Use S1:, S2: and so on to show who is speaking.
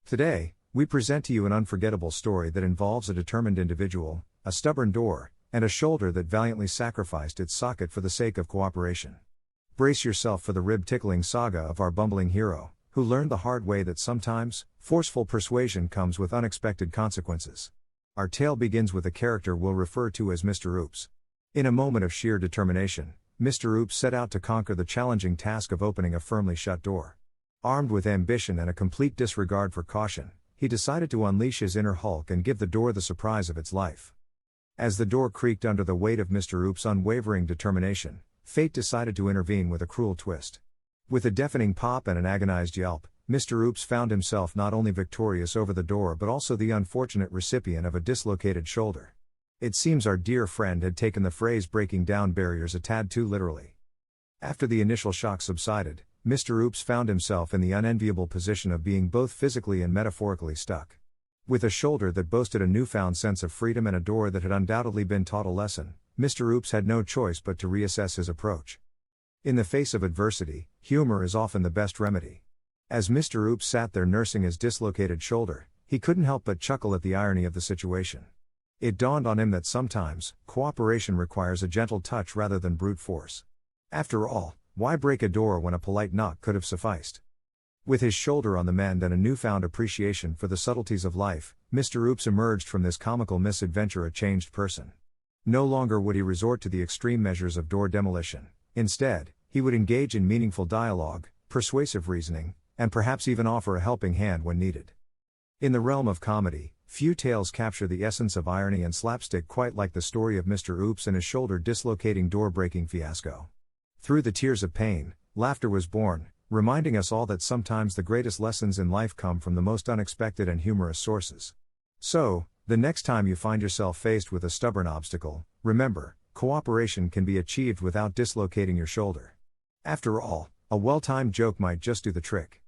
S1: Today, we present to you an unforgettable story that involves a determined individual, a stubborn door, and a shoulder that valiantly sacrificed its socket for the sake of cooperation. Brace yourself for the rib-tickling saga of our bumbling hero, who learned the hard way that sometimes, forceful persuasion comes with unexpected consequences. Our tale begins with a character we'll refer to as Mr. Oops. In a moment of sheer determination, Mr. Oops set out to conquer the challenging task of opening a firmly shut door. Armed with ambition and a complete disregard for caution, he decided to unleash his inner Hulk and give the door the surprise of its life. As the door creaked under the weight of Mr. Oops' unwavering determination, fate decided to intervene with a cruel twist. With a deafening pop and an agonized yelp, Mr. Oops found himself not only victorious over the door but also the unfortunate recipient of a dislocated shoulder. It seems our dear friend had taken the phrase breaking down barriers a tad too literally. After the initial shock subsided, Mr. Oops found himself in the unenviable position of being both physically and metaphorically stuck. With a shoulder that boasted a newfound sense of freedom and a door that had undoubtedly been taught a lesson, Mr. Oops had no choice but to reassess his approach. In the face of adversity, humor is often the best remedy. As Mr. Oops sat there nursing his dislocated shoulder, he couldn't help but chuckle at the irony of the situation. It dawned on him that sometimes, cooperation requires a gentle touch rather than brute force. After all, why break a door when a polite knock could have sufficed? With his shoulder on the mend and a newfound appreciation for the subtleties of life, Mr. Oops emerged from this comical misadventure a changed person. No longer would he resort to the extreme measures of door demolition. Instead, he would engage in meaningful dialogue, persuasive reasoning, and perhaps even offer a helping hand when needed. In the realm of comedy, few tales capture the essence of irony and slapstick quite like the story of Mr. Oops and his shoulder-dislocating door-breaking fiasco. Through the tears of pain, laughter was born, reminding us all that sometimes the greatest lessons in life come from the most unexpected and humorous sources. So, the next time you find yourself faced with a stubborn obstacle, remember, cooperation can be achieved without dislocating your shoulder. After all, a well-timed joke might just do the trick.